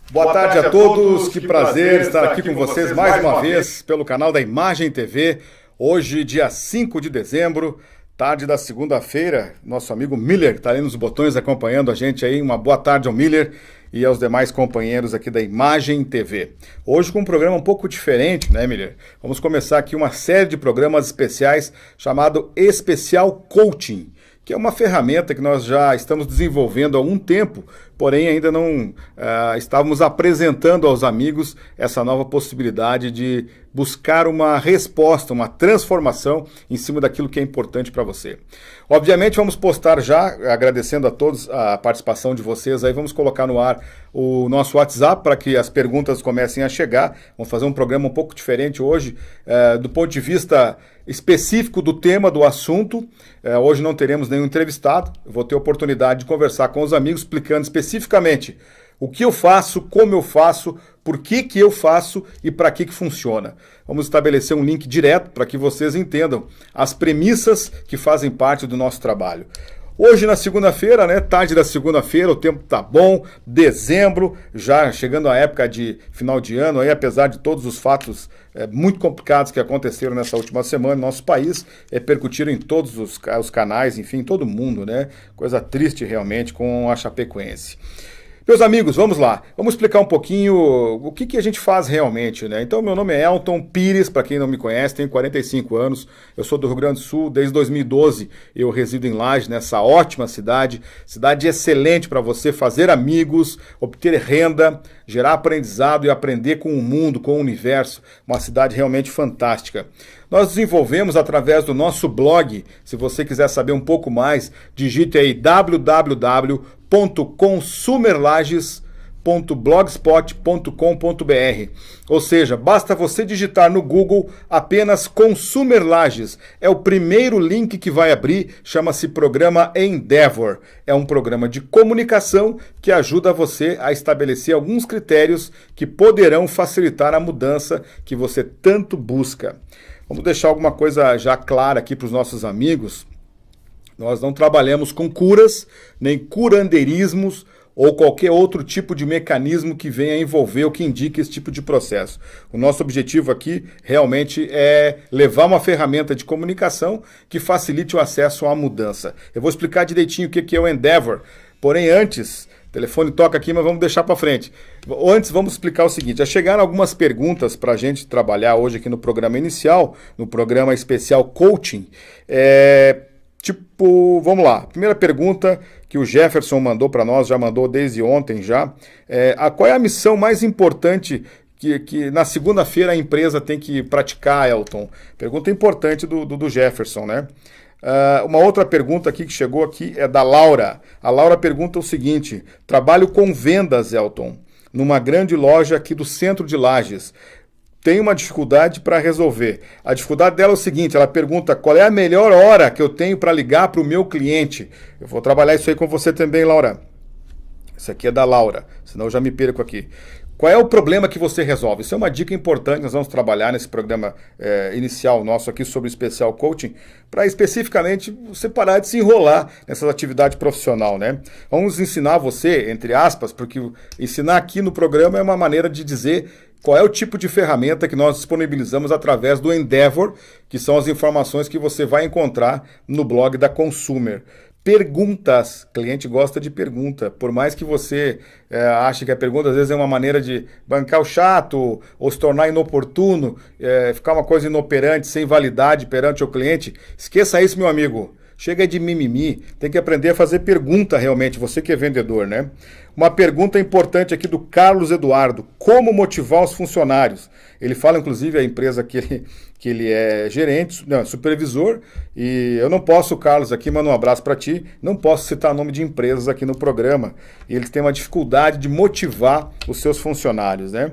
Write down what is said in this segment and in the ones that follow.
Boa tarde a todos, que prazer estar aqui com vocês mais uma vez pelo canal da Imagem TV. Hoje, dia 5 de dezembro, tarde da segunda-feira, nosso amigo Miller está ali nos botões acompanhando a gente aí. Uma boa tarde ao Miller e aos demais companheiros aqui da Imagem TV. Hoje com um programa um pouco diferente, né, Miller? Vamos começar aqui uma série de programas especiais chamado Especial Coaching, que é uma ferramenta que nós já estamos desenvolvendo há algum tempo, porém ainda não estávamos apresentando aos amigos essa nova possibilidade de buscar uma resposta, uma transformação em cima daquilo que é importante para você. Obviamente vamos postar já, agradecendo a todos a participação de vocês, aí vamos colocar no ar o nosso WhatsApp para que as perguntas comecem a chegar. Vamos fazer um programa um pouco diferente hoje, do ponto de vista específico do tema, do assunto. Hoje não teremos nenhum entrevistado, eu vou ter a oportunidade de conversar com os amigos explicando especificamente o que eu faço, como eu faço, por que eu faço e para que funciona. Vamos estabelecer um link direto para que vocês entendam as premissas que fazem parte do nosso trabalho. Hoje na segunda-feira, né, tarde da segunda-feira, o tempo tá bom, dezembro, já chegando a época de final de ano, aí, apesar de todos os fatos muito complicados que aconteceram nessa última semana no nosso país, percutiram em todos os canais, enfim, todo mundo, né, coisa triste realmente com a Chapecoense. Meus amigos, vamos lá. Vamos explicar um pouquinho o que a gente faz realmente, né? Então, meu nome é Elton Pires, para quem não me conhece, tenho 45 anos, eu sou do Rio Grande do Sul, desde 2012 eu resido em Lages, nessa ótima cidade excelente para você fazer amigos, obter renda, gerar aprendizado e aprender com o mundo, com o universo, uma cidade realmente fantástica. Nós desenvolvemos através do nosso blog, se você quiser saber um pouco mais, digite aí www.consumerlages.blogspot.com.br. Ou seja, basta você digitar no Google apenas Consumer Lages. É o primeiro link que vai abrir, chama-se Programa Endeavor. É um programa de comunicação que ajuda você a estabelecer alguns critérios que poderão facilitar a mudança que você tanto busca. Vamos deixar alguma coisa já clara aqui para os nossos amigos. Nós não trabalhamos com curas, nem curandeirismos ou qualquer outro tipo de mecanismo que venha envolver ou que indique esse tipo de processo. O nosso objetivo aqui realmente é levar uma ferramenta de comunicação que facilite o acesso à mudança. Eu vou explicar direitinho o que é o Endeavor, porém antes... O telefone toca aqui, mas vamos deixar para frente. Antes, vamos explicar o seguinte. Já chegaram algumas perguntas para a gente trabalhar hoje aqui no programa inicial, no programa especial Coaching. Vamos lá. Primeira pergunta que o Jefferson mandou para nós, já mandou desde ontem já. Qual é a missão mais importante que na segunda-feira a empresa tem que praticar, Elton? Pergunta importante do Jefferson, né? Uma outra pergunta aqui que chegou aqui é da Laura. A Laura pergunta o seguinte: trabalho com vendas, Elton, numa grande loja aqui do centro de Lages. Tenho uma dificuldade para resolver. A dificuldade dela é o seguinte, ela pergunta qual é a melhor hora que eu tenho para ligar para o meu cliente. Eu vou trabalhar isso aí com você também, Laura. Isso aqui é da Laura, senão eu já me perco aqui. Qual é o problema que você resolve? Isso é uma dica importante, nós vamos trabalhar nesse programa inicial nosso aqui sobre o Especial Coaching, para especificamente você parar de se enrolar nessa atividade profissional, né? Vamos ensinar você, entre aspas, porque ensinar aqui no programa é uma maneira de dizer qual é o tipo de ferramenta que nós disponibilizamos através do Endeavor, que são as informações que você vai encontrar no blog da Consumer. Perguntas. O cliente gosta de pergunta. Por mais que você ache que a pergunta às vezes é uma maneira de bancar o chato ou se tornar inoportuno, ficar uma coisa inoperante, sem validade perante o cliente, esqueça isso, meu amigo. Chega de mimimi, tem que aprender a fazer pergunta realmente, você que é vendedor, né? Uma pergunta importante aqui do Carlos Eduardo: como motivar os funcionários? Ele fala, inclusive, a empresa que ele é gerente, não, supervisor, e eu não posso, Carlos, aqui, mando um abraço para ti, não posso citar nome de empresas aqui no programa, e eles têm uma dificuldade de motivar os seus funcionários, né?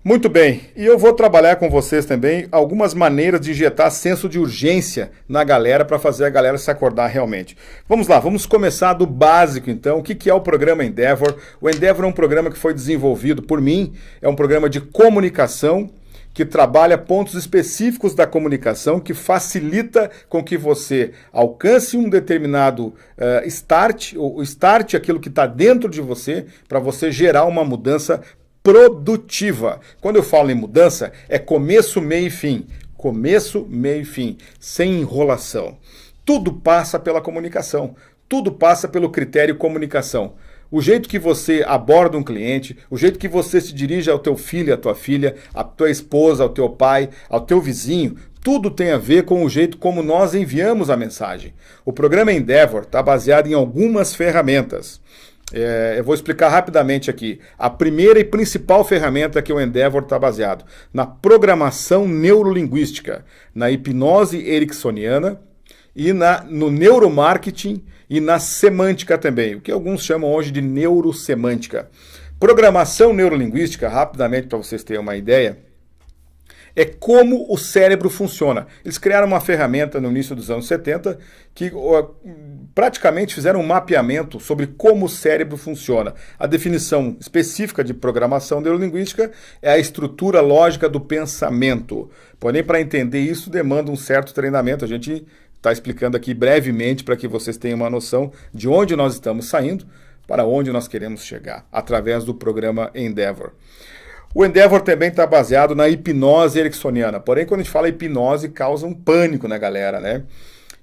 Muito bem, e eu vou trabalhar com vocês também algumas maneiras de injetar senso de urgência na galera para fazer a galera se acordar realmente. Vamos lá, vamos começar do básico então. O que é o programa Endeavor? O Endeavor é um programa que foi desenvolvido por mim, é um programa de comunicação que trabalha pontos específicos da comunicação, que facilita com que você alcance um determinado start, ou start aquilo que está dentro de você, para você gerar uma mudança produtiva. Quando eu falo em mudança, é começo, meio e fim. Começo, meio e fim, sem enrolação. Tudo passa pela comunicação, tudo passa pelo critério comunicação. O jeito que você aborda um cliente, o jeito que você se dirige ao teu filho, à tua filha, à tua esposa, ao teu pai, ao teu vizinho, tudo tem a ver com o jeito como nós enviamos a mensagem. O programa Endeavor está baseado em algumas ferramentas. Eu vou explicar rapidamente aqui. A primeira e principal ferramenta que o Endeavor está baseado na programação neurolinguística, na hipnose ericksoniana e no neuromarketing e na semântica também, o que alguns chamam hoje de neurosemântica. Programação neurolinguística, rapidamente para vocês terem uma ideia, é como o cérebro funciona. Eles criaram uma ferramenta no início dos anos 70 que praticamente fizeram um mapeamento sobre como o cérebro funciona. A definição específica de programação neurolinguística é a estrutura lógica do pensamento. Porém, para entender isso, demanda um certo treinamento. A gente está explicando aqui brevemente para que vocês tenham uma noção de onde nós estamos saindo, para onde nós queremos chegar, através do programa Endeavor. O Endeavor também está baseado na hipnose ericksoniana. Porém, quando a gente fala hipnose, causa um pânico na galera, né?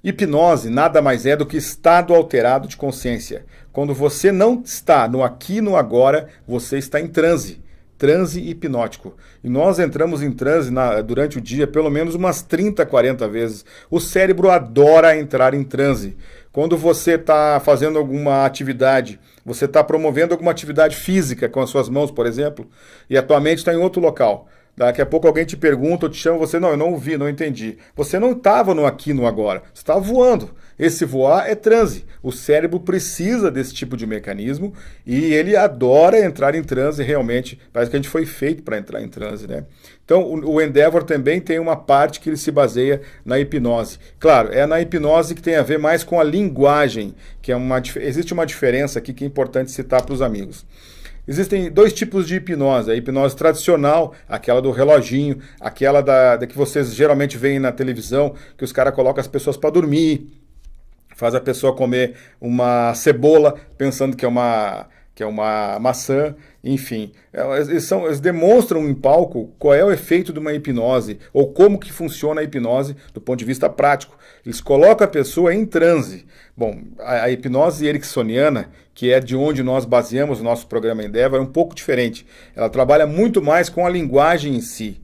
Hipnose nada mais é do que estado alterado de consciência. Quando você não está no aqui e no agora, você está em transe. Transe hipnótico. E nós entramos em transe durante o dia pelo menos umas 30, 40 vezes. O cérebro adora entrar em transe. Quando você está fazendo alguma atividade, você está promovendo alguma atividade física com as suas mãos, por exemplo, e a tua mente está em outro local. Daqui a pouco alguém te pergunta ou te chama, você, não, eu não ouvi, não entendi. Você não estava no aqui, no agora, você estava voando. Esse voar é transe. O cérebro precisa desse tipo de mecanismo e ele adora entrar em transe realmente. Parece que a gente foi feito para entrar em transe, né? Então, o Endeavor também tem uma parte que ele se baseia na hipnose. Claro, é na hipnose que tem a ver mais com a linguagem, que existe uma diferença aqui que é importante citar para os amigos. Existem dois tipos de hipnose. A hipnose tradicional, aquela do reloginho, aquela da que vocês geralmente veem na televisão, que os caras colocam as pessoas para dormir, faz a pessoa comer uma cebola pensando que é uma maçã, enfim. Eles demonstram em palco qual é o efeito de uma hipnose, ou como que funciona a hipnose do ponto de vista prático. Eles colocam a pessoa em transe. Bom, a hipnose ericksoniana, que é de onde nós baseamos o nosso programa Endeavor, é um pouco diferente. Ela trabalha muito mais com a linguagem em si.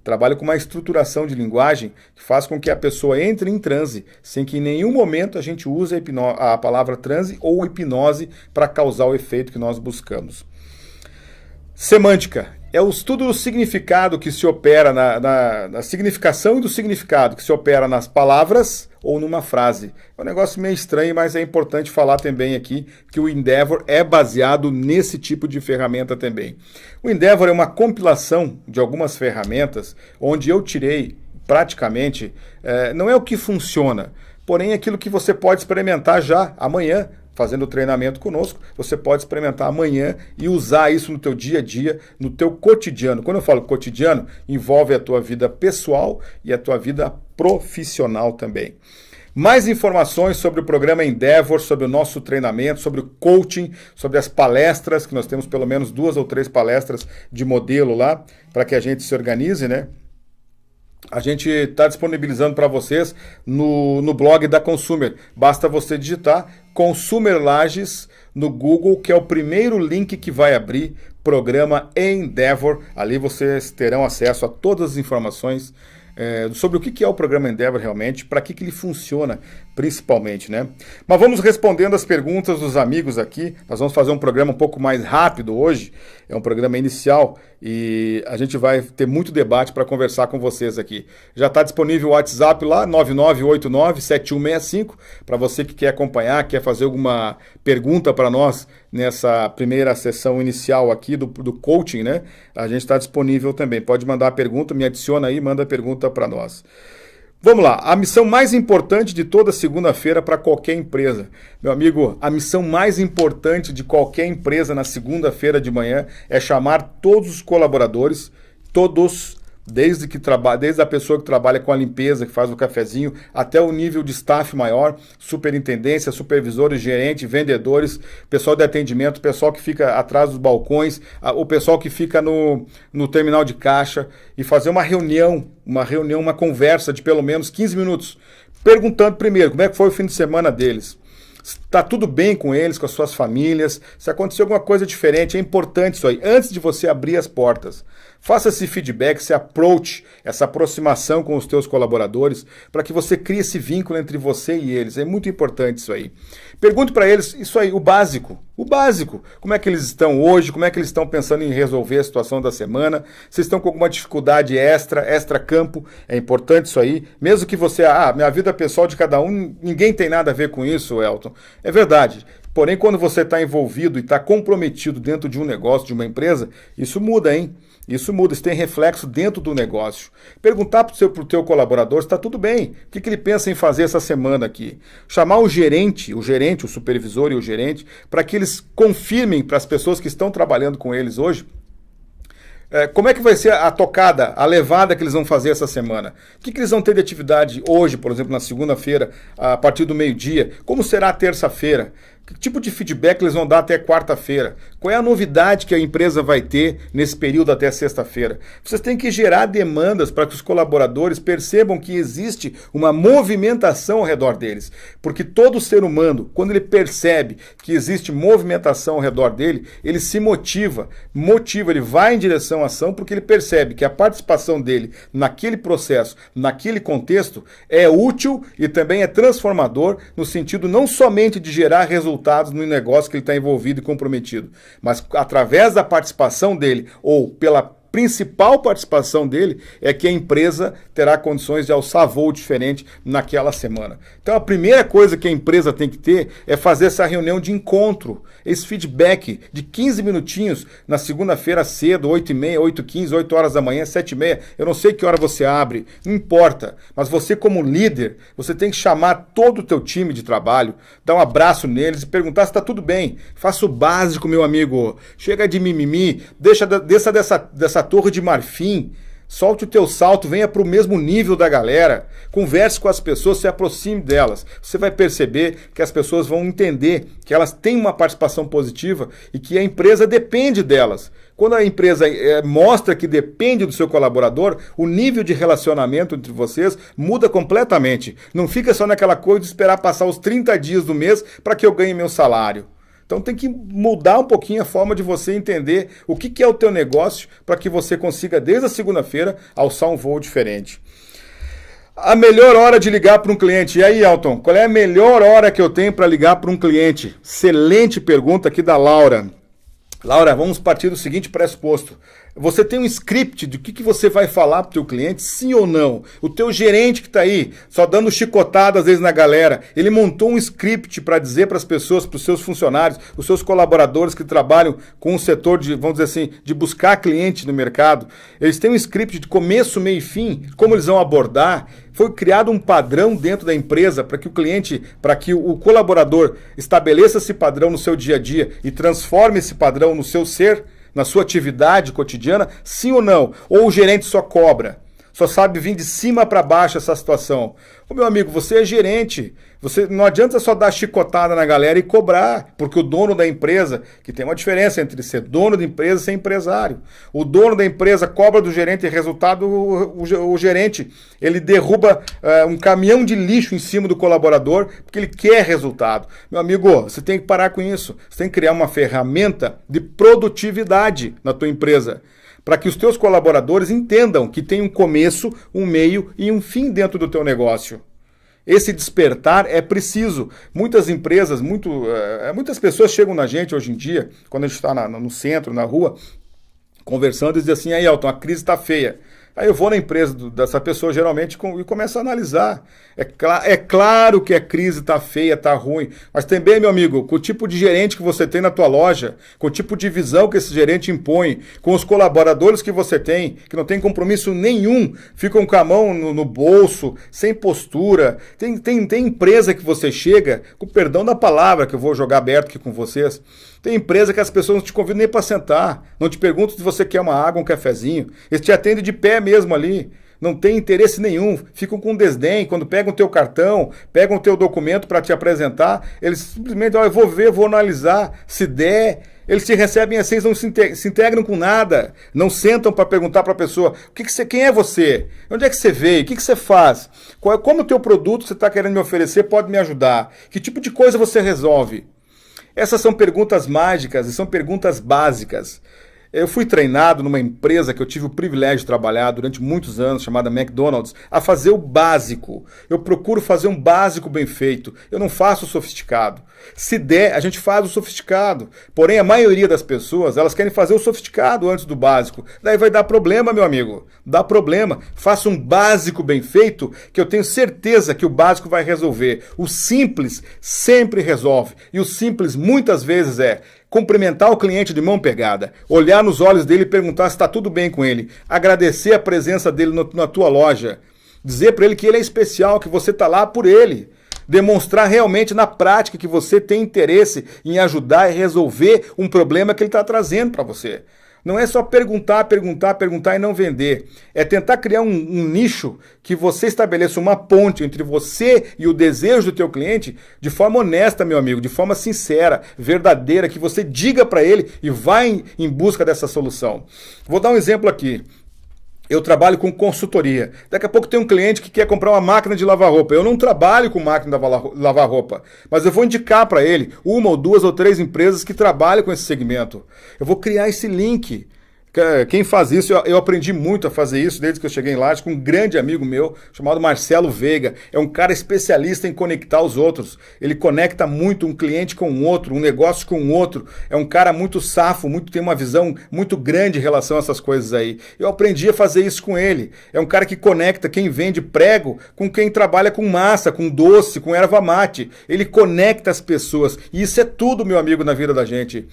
Trabalha com uma estruturação de linguagem que faz com que a pessoa entre em transe, sem que em nenhum momento a gente use a palavra transe ou hipnose para causar o efeito que nós buscamos. Semântica é o estudo do significado que se opera na significação e do significado que se opera nas palavras ou numa frase. É um negócio meio estranho, mas é importante falar também aqui que o Endeavor é baseado nesse tipo de ferramenta também. O Endeavor é uma compilação de algumas ferramentas onde eu tirei praticamente, não é o que funciona, porém é aquilo que você pode experimentar já amanhã, fazendo o treinamento conosco, você pode experimentar amanhã e usar isso no teu dia a dia, no teu cotidiano. Quando eu falo cotidiano, envolve a tua vida pessoal e a tua vida profissional também. Mais informações sobre o programa Endeavor, sobre o nosso treinamento, sobre o coaching, sobre as palestras, que nós temos pelo menos 2 ou 3 palestras de modelo lá, para que a gente se organize, né? A gente está disponibilizando para vocês no blog da Consumer. Basta você digitar Consumer Lages no Google, que é o primeiro link que vai abrir, programa Endeavor. Ali vocês terão acesso a todas as informações sobre o que é o programa Endeavor realmente, para que ele funciona principalmente, né? Mas vamos respondendo as perguntas dos amigos aqui. Nós vamos fazer um programa um pouco mais rápido hoje, é um programa inicial e a gente vai ter muito debate para conversar com vocês aqui. Já está disponível o WhatsApp lá, 9989-7165, para você que quer acompanhar, quer fazer alguma pergunta para nós nessa primeira sessão inicial aqui do coaching, né? A gente está disponível também. Pode mandar a pergunta, me adiciona aí, manda a pergunta para nós. Vamos lá, a missão mais importante de toda segunda-feira para qualquer empresa. Meu amigo, a missão mais importante de qualquer empresa na segunda-feira de manhã é chamar todos os colaboradores, todos desde a pessoa que trabalha com a limpeza, que faz o cafezinho, até o nível de staff maior, superintendência, supervisores, gerentes, vendedores, pessoal de atendimento, pessoal que fica atrás dos balcões, o pessoal que fica no terminal de caixa, e fazer uma reunião, uma conversa de pelo menos 15 minutos, perguntando primeiro como é que foi o fim de semana deles. Está tudo bem com eles, com as suas famílias, se aconteceu alguma coisa diferente, é importante isso aí, antes de você abrir as portas. Faça esse feedback, esse approach, essa aproximação com os teus colaboradores, para que você crie esse vínculo entre você e eles, é muito importante isso aí. Pergunte para eles isso aí, o básico, como é que eles estão hoje, como é que eles estão pensando em resolver a situação da semana, se estão com alguma dificuldade extra campo, é importante isso aí, mesmo que você, minha vida pessoal de cada um, ninguém tem nada a ver com isso, Elton. É verdade. Porém, quando você está envolvido e está comprometido dentro de um negócio, de uma empresa, isso muda, hein? Isso muda, isso tem reflexo dentro do negócio. Perguntar para o teu colaborador se está tudo bem, o que ele pensa em fazer essa semana aqui. Chamar o gerente, o supervisor e o gerente, para que eles confirmem para as pessoas que estão trabalhando com eles hoje, como é que vai ser a tocada, a levada que eles vão fazer essa semana? O que eles vão ter de atividade hoje, por exemplo, na segunda-feira, a partir do meio-dia? Como será a terça-feira? Que tipo de feedback eles vão dar até quarta-feira? Qual é a novidade que a empresa vai ter nesse período até sexta-feira? Vocês têm que gerar demandas para que os colaboradores percebam que existe uma movimentação ao redor deles. Porque todo ser humano, quando ele percebe que existe movimentação ao redor dele, ele se motiva, ele vai em direção à ação porque ele percebe que a participação dele naquele processo, naquele contexto, é útil e também é transformador no sentido não somente de gerar resultados no negócio que ele está envolvido e comprometido, mas através da participação dele ou pela principal participação dele é que a empresa terá condições de alçar voo diferente naquela semana. Então a primeira coisa que a empresa tem que ter é fazer essa reunião de encontro, esse feedback de 15 minutinhos na segunda-feira cedo, 8h30, 8h15, 8 horas da manhã, 7h30, eu não sei que hora você abre, não importa, mas você como líder, você tem que chamar todo o teu time de trabalho, dar um abraço neles e perguntar se está tudo bem. Faça o básico, meu amigo, chega de mimimi, deixa dessa torre de marfim, solte o teu salto, venha para o mesmo nível da galera, converse com as pessoas, se aproxime delas. Você vai perceber que as pessoas vão entender que elas têm uma participação positiva e que a empresa depende delas. Quando a empresa mostra que depende do seu colaborador, o nível de relacionamento entre vocês muda completamente. Não fica só naquela coisa de esperar passar os 30 dias do mês para que eu ganhe meu salário. Então tem que mudar um pouquinho a forma de você entender o que é o teu negócio para que você consiga, desde a segunda-feira, alçar um voo diferente. A melhor hora de ligar para um cliente. E aí, Elton, qual é a melhor hora que eu tenho para ligar para um cliente? Excelente pergunta aqui da Laura. Laura, vamos partir do seguinte pressuposto. Você tem um script do que você vai falar para o teu cliente, sim ou não? O teu gerente que está aí, só dando chicotada às vezes na galera, ele montou um script para dizer para as pessoas, para os seus funcionários, os seus colaboradores que trabalham com o setor de, vamos dizer assim, de buscar cliente no mercado. Eles têm um script de começo, meio e fim, como eles vão abordar. Foi criado um padrão dentro da empresa para que o cliente, para que o colaborador estabeleça esse padrão no seu dia a dia e transforme esse padrão no seu ser, na sua atividade cotidiana, sim ou não? Ou o gerente só cobra? Só sabe vir de cima para baixo essa situação. Ô meu amigo, você é gerente. Você não adianta só dar chicotada na galera e cobrar, porque o dono da empresa, que tem uma diferença entre ser dono da empresa e ser empresário. O dono da empresa cobra do gerente e resultado o gerente, ele derruba um caminhão de lixo em cima do colaborador porque ele quer resultado. Meu amigo, você tem que parar com isso. Você tem que criar uma ferramenta de produtividade na tua empresa, para que os teus colaboradores entendam que tem um começo, um meio e um fim dentro do teu negócio. Esse despertar é preciso. Muitas empresas, muitas pessoas chegam na gente hoje em dia, quando a gente está no centro, na rua, conversando e dizem assim, aí Elton, a crise está feia. Aí eu vou na empresa dessa pessoa geralmente e começo a analisar. É claro que a crise está feia, está ruim, mas também, meu amigo, com o tipo de gerente que você tem na tua loja, com o tipo de visão que esse gerente impõe, com os colaboradores que você tem, que não tem compromisso nenhum, ficam com a mão no bolso, sem postura. Tem empresa que você chega, com perdão da palavra que eu vou jogar aberto aqui com vocês, Tem empresa que as pessoas não te convidam nem para sentar, não te perguntam se você quer uma água, um cafezinho. Eles te atendem de pé mesmo ali. Não tem interesse nenhum, ficam com desdém. Quando pegam o teu cartão, pegam o teu documento para te apresentar, eles simplesmente, eu vou ver, vou analisar, se der. Eles te recebem assim, eles não se integram com nada, não sentam para perguntar para a pessoa, quem é você? Onde é que você veio? O que você faz? Como o teu produto que você está querendo me oferecer pode me ajudar? Que tipo de coisa você resolve? Essas são perguntas mágicas e são perguntas básicas. Eu fui treinado numa empresa que eu tive o privilégio de trabalhar durante muitos anos, chamada McDonald's, a fazer o básico. Eu procuro fazer um básico bem feito. Eu não faço o sofisticado. Se der, a gente faz o sofisticado. Porém, a maioria das pessoas, elas querem fazer o sofisticado antes do básico. Daí vai dar problema, meu amigo. Dá problema. Faça um básico bem feito, que eu tenho certeza que o básico vai resolver. O simples sempre resolve. E o simples, muitas vezes, é cumprimentar o cliente de mão pegada, olhar nos olhos dele e perguntar se está tudo bem com ele, agradecer a presença dele na tua loja, dizer para ele que ele é especial, que você está lá por ele, demonstrar realmente na prática que você tem interesse em ajudar e resolver um problema que ele está trazendo para você. Não é só perguntar e não vender. É tentar criar um nicho que você estabeleça uma ponte entre você e o desejo do teu cliente de forma honesta, meu amigo, de forma sincera, verdadeira, que você diga para ele e vá em busca dessa solução. Vou dar um exemplo aqui. Eu trabalho com consultoria. Daqui a pouco tem um cliente que quer comprar uma máquina de lavar roupa. Eu não trabalho com máquina de lavar roupa, mas eu vou indicar para ele uma ou duas ou três empresas que trabalham com esse segmento. Eu vou criar esse link. Quem faz isso, eu aprendi muito a fazer isso desde que eu cheguei em Lages com um grande amigo meu chamado Marcelo Veiga. É um cara especialista em conectar os outros. Ele conecta muito um cliente com o outro, um negócio com o outro. É um cara muito safo, tem uma visão muito grande em relação a essas coisas aí. Eu aprendi a fazer isso com ele. É um cara que conecta quem vende prego com quem trabalha com massa, com doce, com erva mate. Ele conecta as pessoas. E isso é tudo, meu amigo, na vida da gente.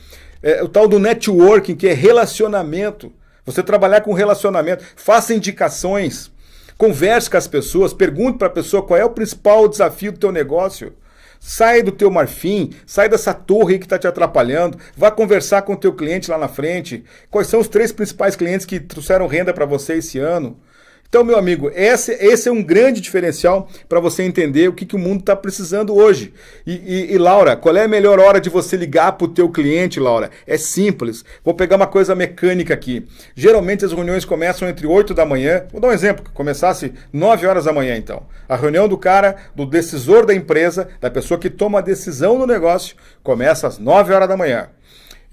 O tal do networking, que é relacionamento. Você trabalhar com relacionamento, faça indicações, converse com as pessoas, pergunte para a pessoa qual é o principal desafio do teu negócio. Sai do teu marfim, sai dessa torre aí que está te atrapalhando, vá conversar com o teu cliente lá na frente. Quais são os 3 principais clientes que trouxeram renda para você esse ano? Então, meu amigo, esse é um grande diferencial para você entender o que o mundo está precisando hoje. E, Laura, qual é a melhor hora de você ligar para o teu cliente, Laura? É simples. Vou pegar uma coisa mecânica aqui. Geralmente as reuniões começam entre 8 da manhã. Vou dar um exemplo, que começasse 9 horas da manhã, então. A reunião do cara, do decisor da empresa, da pessoa que toma a decisão no negócio, começa às 9 horas da manhã.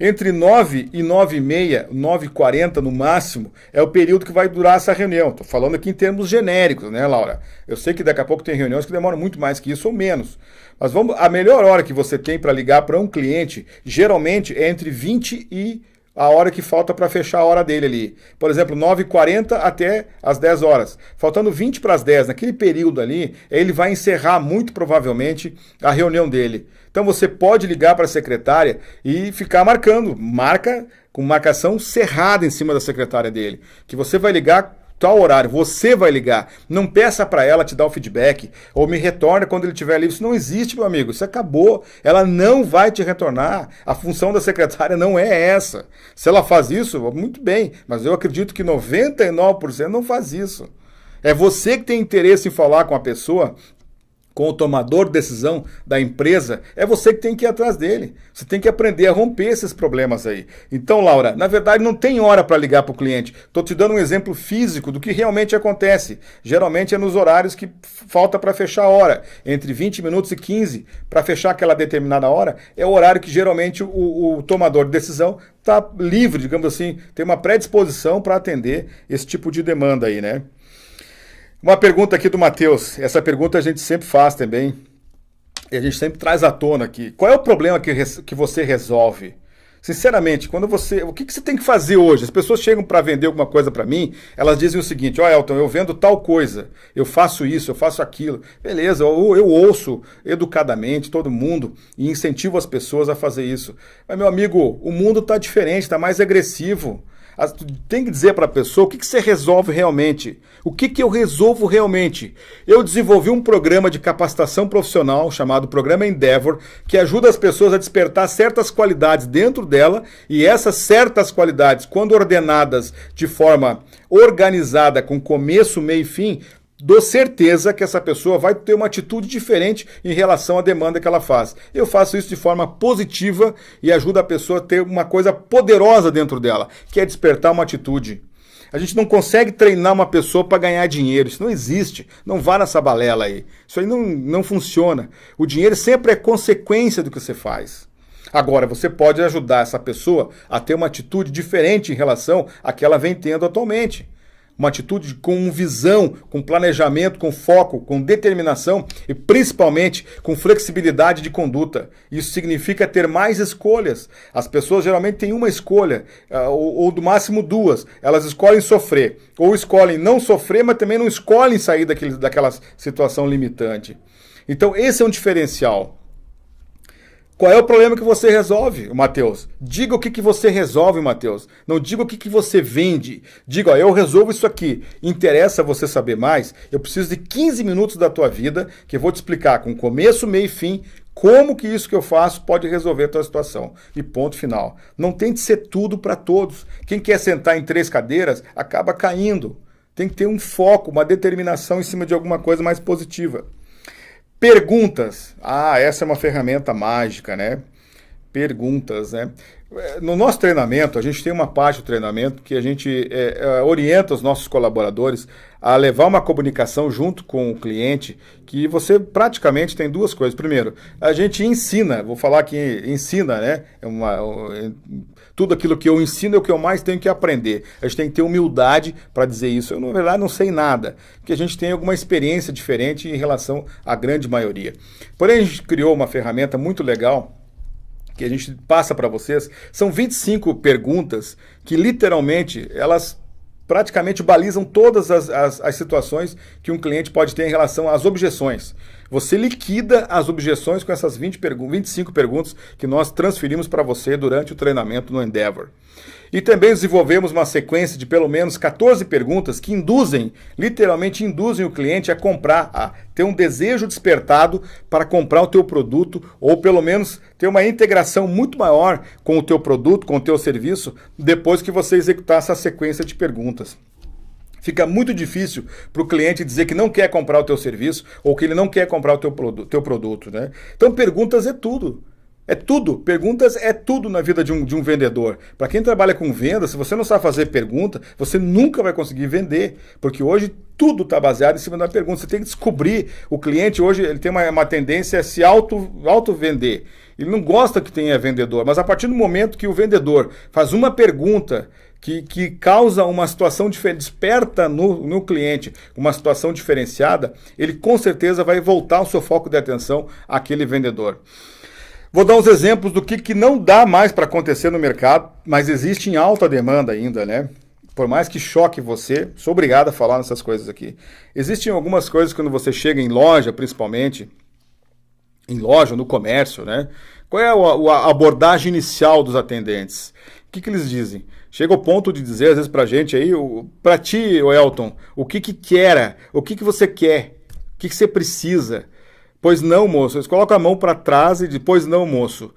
Entre 9 e 9h30, 9h40 no máximo, é o período que vai durar essa reunião. Estou falando aqui em termos genéricos, né, Laura? Eu sei que daqui a pouco tem reuniões que demoram muito mais que isso ou menos. Mas a melhor hora que você tem para ligar para um cliente, geralmente é entre 20 e a hora que falta para fechar a hora dele ali. Por exemplo, 9h40 até as 10 horas. Faltando 20 para as 10, naquele período ali, ele vai encerrar muito provavelmente a reunião dele. Então você pode ligar para a secretária e ficar marcando. Marca com marcação cerrada em cima da secretária dele. Que você vai ligar tal horário, você vai ligar. Não peça para ela te dar o feedback ou me retorna quando ele estiver livre. Isso não existe, meu amigo. Isso acabou. Ela não vai te retornar. A função da secretária não é essa. Se ela faz isso, muito bem. Mas eu acredito que 99% não faz isso. É você que tem interesse em falar com a pessoa, com o tomador de decisão da empresa, é você que tem que ir atrás dele. Você tem que aprender a romper esses problemas aí. Então, Laura, na verdade não tem hora para ligar para o cliente. Estou te dando um exemplo físico do que realmente acontece. Geralmente é nos horários que falta para fechar a hora. Entre 20 minutos e 15 para fechar aquela determinada hora, é o horário que geralmente o tomador de decisão está livre, digamos assim, tem uma predisposição para atender esse tipo de demanda aí, né? Uma pergunta aqui do Matheus. Essa pergunta a gente sempre faz também. E a gente sempre traz à tona aqui. Qual é o problema que você resolve? Sinceramente, o que você tem que fazer hoje? As pessoas chegam para vender alguma coisa para mim, elas dizem o seguinte: ó, Elton, eu vendo tal coisa, eu faço isso, eu faço aquilo. Beleza, eu ouço educadamente todo mundo e incentivo as pessoas a fazer isso. Mas, meu amigo, o mundo está diferente, está mais agressivo. Tu tem que dizer para a pessoa o que você resolve realmente. O que eu resolvo realmente? Eu desenvolvi um programa de capacitação profissional chamado Programa Endeavor, que ajuda as pessoas a despertar certas qualidades dentro dela, e essas certas qualidades, quando ordenadas de forma organizada, com começo, meio e fim, dou certeza que essa pessoa vai ter uma atitude diferente em relação à demanda que ela faz. Eu faço isso de forma positiva e ajuda a pessoa a ter uma coisa poderosa dentro dela, que é despertar uma atitude. A gente não consegue treinar uma pessoa para ganhar dinheiro. Isso não existe. Não vá nessa balela aí. Isso aí não funciona. O dinheiro sempre é consequência do que você faz. Agora, você pode ajudar essa pessoa a ter uma atitude diferente em relação à que ela vem tendo atualmente. Uma atitude com visão, com planejamento, com foco, com determinação e principalmente com flexibilidade de conduta. Isso significa ter mais escolhas. As pessoas geralmente têm uma escolha, ou do máximo duas. Elas escolhem sofrer, ou escolhem não sofrer, mas também não escolhem sair daquela situação limitante. Então esse é um diferencial. Qual é o problema que você resolve, Matheus? Diga o que você resolve, Matheus. Não diga o que você vende. Diga, ó, eu resolvo isso aqui. Interessa você saber mais? Eu preciso de 15 minutos da tua vida, que eu vou te explicar com começo, meio e fim, como que isso que eu faço pode resolver a tua situação. E ponto final. Não tente ser tudo para todos. Quem quer sentar em 3 cadeiras, acaba caindo. Tem que ter um foco, uma determinação em cima de alguma coisa mais positiva. Perguntas. Essa é uma ferramenta mágica, né? Perguntas, né? No nosso treinamento, a gente tem uma parte do treinamento que a gente orienta os nossos colaboradores a levar uma comunicação junto com o cliente, que você praticamente tem 2 coisas. Primeiro, a gente ensina, vou falar que ensina, né? Tudo aquilo que eu ensino é o que eu mais tenho que aprender. A gente tem que ter humildade para dizer isso. Eu, na verdade, não sei nada, porque a gente tem alguma experiência diferente em relação à grande maioria. Porém, a gente criou uma ferramenta muito legal, que a gente passa para vocês. São 25 perguntas que, literalmente, elas praticamente balizam todas as situações que um cliente pode ter em relação às objeções. Você liquida as objeções com essas 25 perguntas que nós transferimos para você durante o treinamento no Endeavor. E também desenvolvemos uma sequência de pelo menos 14 perguntas que literalmente induzem o cliente a comprar, a ter um desejo despertado para comprar o teu produto, ou pelo menos ter uma integração muito maior com o teu produto, com o teu serviço, depois que você executar essa sequência de perguntas. Fica muito difícil para o cliente dizer que não quer comprar o teu serviço ou que ele não quer comprar o teu produto, né? Então, perguntas é tudo. É tudo. Perguntas é tudo na vida de um vendedor. Para quem trabalha com venda, se você não sabe fazer pergunta, você nunca vai conseguir vender. Porque hoje tudo está baseado em cima da pergunta. Você tem que descobrir. O cliente hoje ele tem uma tendência a se auto-vender. Ele não gosta que tenha vendedor. Mas a partir do momento que o vendedor faz uma pergunta que causa uma situação diferente, desperta no cliente uma situação diferenciada, ele com certeza vai voltar o seu foco de atenção àquele vendedor. Vou dar uns exemplos do que não dá mais para acontecer no mercado, mas existe em alta demanda ainda, né? Por mais que choque você, sou obrigado a falar nessas coisas aqui. Existem algumas coisas quando você chega em loja, principalmente, em loja, no comércio, né? Qual é a abordagem inicial dos atendentes? O que eles dizem? Chega ao ponto de dizer, às vezes, pra gente aí, pra ti, Elton, o que quer? O que você quer? O que você precisa? Pois não, moço. Eles colocam a mão para trás e depois não, moço.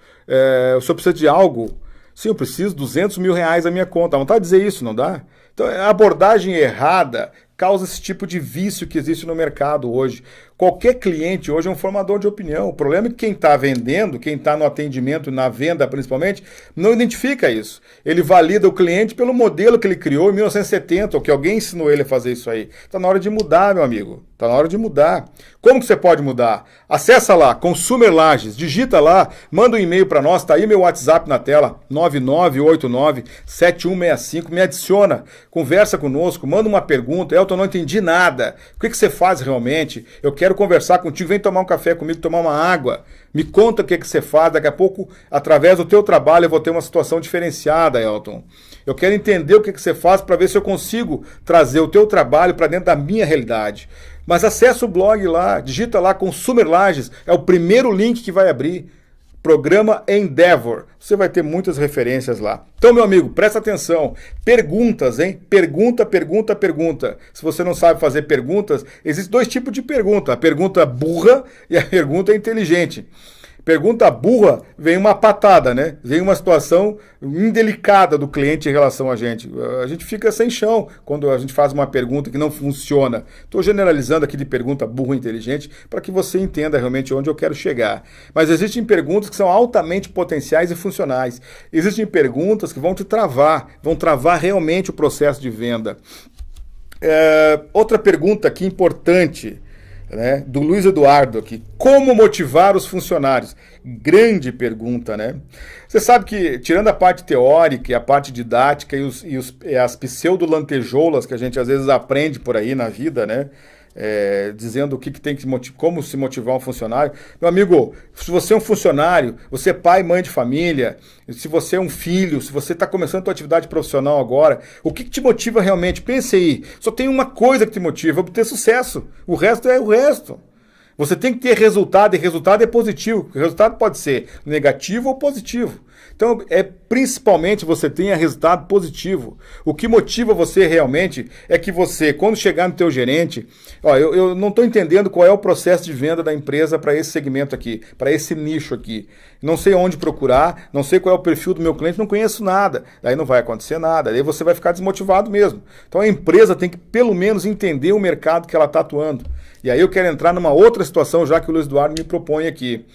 O senhor precisa de algo? Sim, eu preciso, 200 mil reais na minha conta. Não está a dizer isso, não dá? Então, a abordagem errada causa esse tipo de vício que existe no mercado hoje. Qualquer cliente hoje é um formador de opinião. O problema é que quem está vendendo, quem está no atendimento, na venda principalmente, não identifica isso. Ele valida o cliente pelo modelo que ele criou em 1970, ou que alguém ensinou ele a fazer isso aí. Está na hora de mudar, meu amigo. Está na hora de mudar. Como que você pode mudar? Acessa lá, Consumer Lages, digita lá, manda um e-mail para nós, está aí meu WhatsApp na tela, 9989-7165, me adiciona, conversa conosco, manda uma pergunta. Elton, não entendi nada. O que você faz realmente? Eu quero conversar contigo, vem tomar um café comigo, tomar uma água. Me conta o que você faz, daqui a pouco, através do teu trabalho, eu vou ter uma situação diferenciada, Elton. Eu quero entender o que você faz para ver se eu consigo trazer o teu trabalho para dentro da minha realidade. Mas acessa o blog lá, digita lá Consumer Lages, é o primeiro link que vai abrir. Programa Endeavor. Você vai ter muitas referências lá. Então, meu amigo, presta atenção. Perguntas, hein? Pergunta, pergunta, pergunta. Se você não sabe fazer perguntas, existem dois tipos de pergunta. A pergunta burra e a pergunta inteligente. Pergunta burra, vem uma patada, né? Vem uma situação indelicada do cliente em relação a gente. A gente fica sem chão quando a gente faz uma pergunta que não funciona. Estou generalizando aqui de pergunta burra e inteligente para que você entenda realmente onde eu quero chegar. Mas existem perguntas que são altamente potenciais e funcionais. Existem perguntas que vão te travar, vão travar realmente o processo de venda. Outra pergunta aqui importante, né, do Luiz Eduardo aqui. Como motivar os funcionários? Grande pergunta, né? Você sabe que, tirando a parte teórica e a parte didática e as pseudo-lantejoulas que a gente às vezes aprende por aí na vida, né? Dizendo o que tem que como se motivar um funcionário. Meu amigo, se você é um funcionário, você é pai, mãe de família, se você é um filho, se você está começando a sua atividade profissional agora, o que te motiva realmente? Pense aí, só tem uma coisa que te motiva, obter sucesso. O resto é o resto. Você tem que ter resultado, e resultado é positivo. O resultado pode ser negativo ou positivo. Então, principalmente você tenha resultado positivo. O que motiva você realmente é que você, quando chegar no teu gerente, eu não estou entendendo qual é o processo de venda da empresa para esse segmento aqui, para esse nicho aqui. Não sei onde procurar, não sei qual é o perfil do meu cliente, não conheço nada. Daí não vai acontecer nada, daí você vai ficar desmotivado mesmo. Então a empresa tem que pelo menos entender o mercado que ela está atuando. E aí eu quero entrar numa outra situação, já que o Luiz Eduardo me propõe aqui.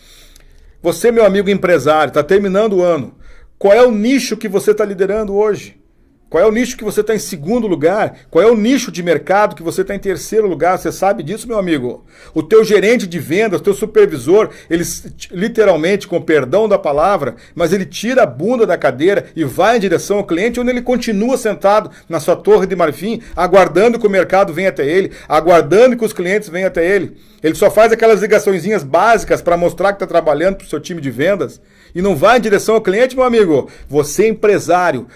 Você, meu amigo empresário, está terminando o ano. Qual é o nicho que você está liderando hoje? Qual é o nicho que você está em segundo lugar? Qual é o nicho de mercado que você está em terceiro lugar? Você sabe disso, meu amigo? O teu gerente de vendas, o teu supervisor, ele literalmente, com perdão da palavra, mas ele tira a bunda da cadeira e vai em direção ao cliente, onde ele continua sentado na sua torre de marfim, aguardando que o mercado venha até ele, aguardando que os clientes venham até ele. Ele só faz aquelas ligaçõezinhas básicas para mostrar que está trabalhando para o seu time de vendas e não vai em direção ao cliente, meu amigo. Você empresário,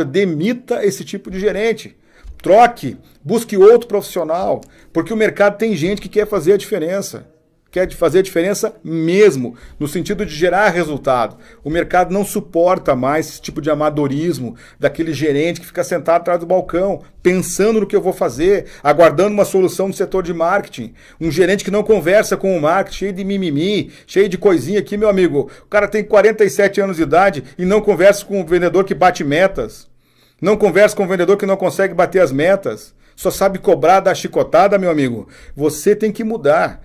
demita esse tipo de gerente. Troque, busque outro profissional, porque o mercado tem gente que quer fazer a diferença. Quer fazer a diferença mesmo, no sentido de gerar resultado. O mercado não suporta mais esse tipo de amadorismo daquele gerente que fica sentado atrás do balcão, pensando no que eu vou fazer, aguardando uma solução no setor de marketing. Um gerente que não conversa com o marketing, cheio de mimimi, cheio de coisinha aqui, meu amigo. O cara tem 47 anos de idade e não conversa com o vendedor que bate metas. Não conversa com o vendedor que não consegue bater as metas. Só sabe cobrar da chicotada, meu amigo. Você tem que mudar,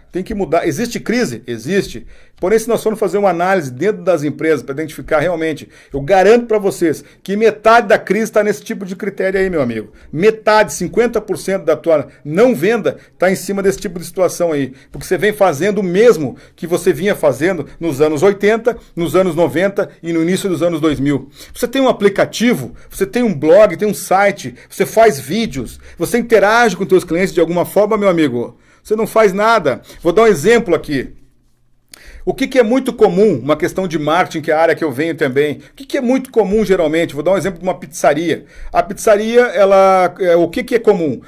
Existe crise? Existe. Porém, se nós formos fazer uma análise dentro das empresas para identificar realmente, eu garanto para vocês que metade da crise está nesse tipo de critério aí, meu amigo. Metade, 50% da tua não venda está em cima desse tipo de situação aí. Porque você vem fazendo o mesmo que você vinha fazendo nos anos 80, nos anos 90 e no início dos anos 2000. Você tem um aplicativo, você tem um blog, tem um site, você faz vídeos, você interage com seus clientes de alguma forma, meu amigo. Você não faz nada. Vou dar um exemplo aqui. O que é muito comum, uma questão de marketing, que é a área que eu venho também. O que é muito comum geralmente? Vou dar um exemplo de uma pizzaria. A pizzaria, o que é comum?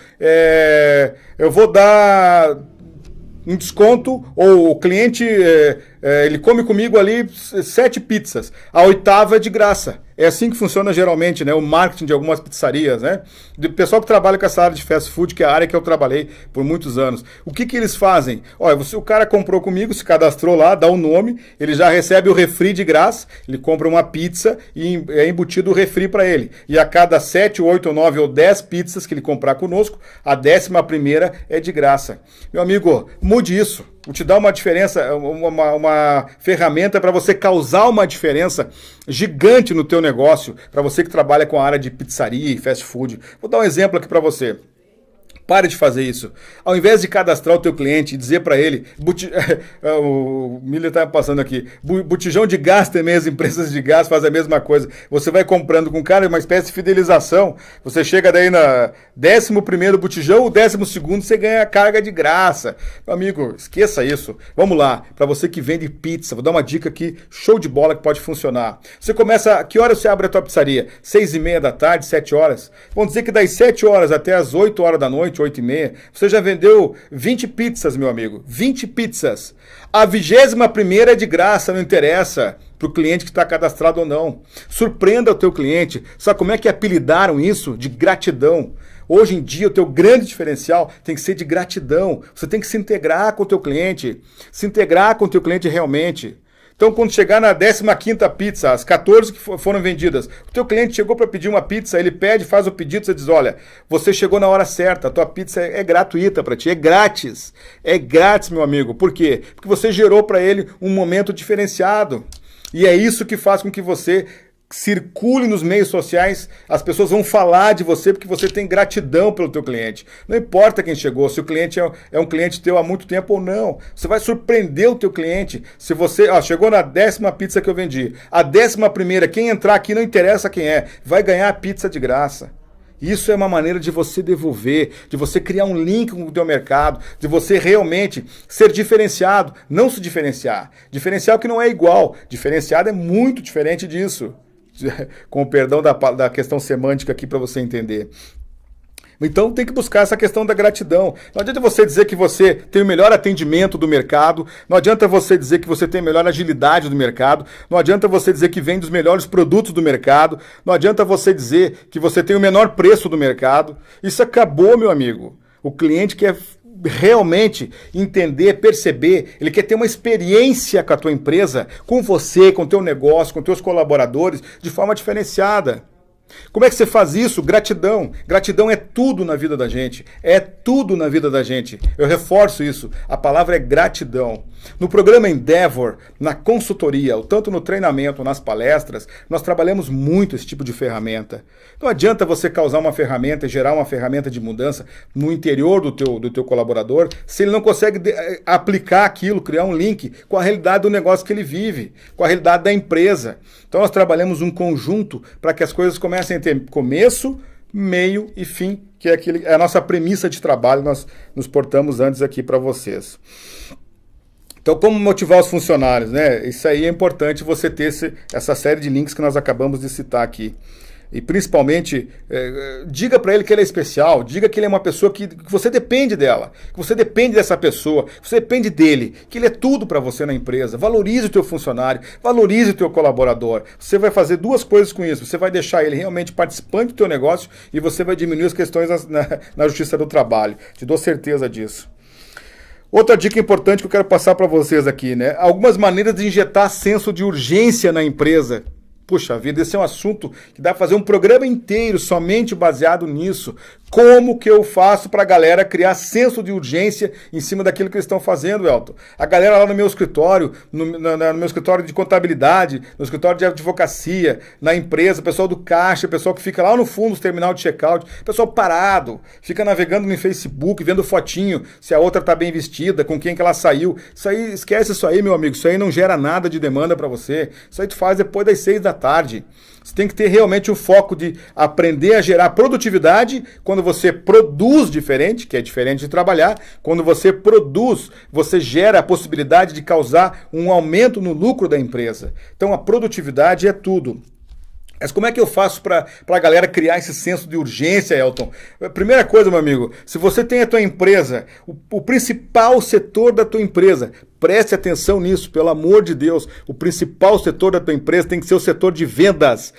Eu vou dar um desconto, ou o cliente, ele come comigo ali 7 pizzas. A 8ª é de graça. É assim que funciona geralmente, né? O marketing de algumas pizzarias, né? Do pessoal que trabalha com essa área de fast food, que é a área que eu trabalhei por muitos anos. O que eles fazem? Olha, o cara comprou comigo, se cadastrou lá, dá um nome, ele já recebe o refri de graça, ele compra uma pizza e é embutido o refri para ele. E a cada 7, 8, 9 ou 10 pizzas que ele comprar conosco, a 11ª é de graça. Meu amigo, mude isso. Vou te dar uma diferença, uma ferramenta para você causar uma diferença gigante no teu negócio, para você que trabalha com a área de pizzaria e fast food. Vou dar um exemplo aqui para você. Pare de fazer isso. Ao invés de cadastrar o teu cliente e dizer para ele, o Miller está passando aqui, botijão de gás também, as empresas de gás fazem a mesma coisa. Você vai comprando com o cara, uma espécie de fidelização. Você chega daí na 11º botijão, o 12º você ganha a carga de graça. Meu amigo, esqueça isso. Vamos lá, para você que vende pizza, vou dar uma dica aqui, show de bola que pode funcionar. Você começa, que hora você abre a tua pizzaria? 6:30 da tarde, 7 horas? Vamos dizer que das 7 horas até as 8 horas da noite, noite, 8h30, você já vendeu 20 pizzas, meu amigo. 20 pizzas. A 21ª é de graça, não interessa para o cliente que está cadastrado ou não. Surpreenda o teu cliente. Sabe como é que apelidaram isso? De gratidão. Hoje em dia, o teu grande diferencial tem que ser de gratidão. Você tem que se integrar com o teu cliente. Se integrar com o teu cliente realmente. Então, quando chegar na 15ª pizza, as 14 que foram vendidas, o teu cliente chegou para pedir uma pizza, ele pede, faz o pedido, você diz, olha, você chegou na hora certa, a tua pizza é gratuita para ti, é grátis. É grátis, meu amigo. Por quê? Porque você gerou para ele um momento diferenciado. E é isso que faz com que você circule nos meios sociais, as pessoas vão falar de você porque você tem gratidão pelo teu cliente. Não importa quem chegou, se o cliente é um cliente teu há muito tempo ou não. Você vai surpreender o teu cliente. Se você chegou na 10ª pizza que eu vendi, a 11ª, quem entrar aqui não interessa quem é, vai ganhar a pizza de graça. Isso é uma maneira de você devolver, de você criar um link com o teu mercado, de você realmente ser diferenciado, não se diferenciar. Diferencial que não é igual, diferenciado é muito diferente disso. Com o perdão da questão semântica aqui para você entender. Então tem que buscar essa questão da gratidão. Não adianta você dizer que você tem o melhor atendimento do mercado, não adianta você dizer que você tem a melhor agilidade do mercado, não adianta você dizer que vende os melhores produtos do mercado, não adianta você dizer que você tem o menor preço do mercado. Isso acabou, meu amigo. O cliente quer realmente entender, perceber, ele quer ter uma experiência com a tua empresa, com você, com o teu negócio, com teus colaboradores, de forma diferenciada. Como é que você faz isso? Gratidão. Gratidão é tudo na vida da gente. É tudo na vida da gente. Eu reforço isso. A palavra é gratidão. No programa Endeavor, na consultoria, tanto no treinamento, nas palestras, nós trabalhamos muito esse tipo de ferramenta. Não adianta você causar uma ferramenta e gerar uma ferramenta de mudança no interior do teu colaborador se ele não consegue aplicar aquilo, criar um link com a realidade do negócio que ele vive, com a realidade da empresa. Então nós trabalhamos um conjunto para que as coisas comecem a ter começo, meio e fim, que é a nossa premissa de trabalho, nós nos portamos antes aqui para vocês. Então, como motivar os funcionários, né? Isso aí é importante você ter essa série de links que nós acabamos de citar aqui. E principalmente, diga para ele que ele é especial, diga que ele é uma pessoa que você depende dela, que você depende dessa pessoa, que você depende dele, que ele é tudo para você na empresa. Valorize o teu funcionário, valorize o teu colaborador. Você vai fazer duas coisas com isso. Você vai deixar ele realmente participante do teu negócio e você vai diminuir as questões na justiça do trabalho. Te dou certeza disso. Outra dica importante que eu quero passar para vocês aqui, né? Algumas maneiras de injetar senso de urgência na empresa. Puxa vida, esse é um assunto que dá para fazer um programa inteiro somente baseado nisso. Como que eu faço para a galera criar senso de urgência em cima daquilo que eles estão fazendo, Elton? A galera lá no meu escritório, no meu escritório de contabilidade, no escritório de advocacia, na empresa, o pessoal do caixa, o pessoal que fica lá no fundo do terminal de checkout, pessoal parado, fica navegando no Facebook, vendo fotinho, se a outra está bem vestida, com quem que ela saiu. Isso aí, esquece isso aí, meu amigo, isso aí não gera nada de demanda para você. Isso aí tu faz depois das 6 da tarde. Você tem que ter realmente o foco de aprender a gerar produtividade quando você produz diferente, que é diferente de trabalhar. Quando você produz, você gera a possibilidade de causar um aumento no lucro da empresa. Então a produtividade é tudo. Mas como é que eu faço para a galera criar esse senso de urgência, Elton? Primeira coisa, meu amigo, se você tem a tua empresa, o principal setor da tua empresa, preste atenção nisso, pelo amor de Deus. O principal setor da tua empresa tem que ser o setor de vendas,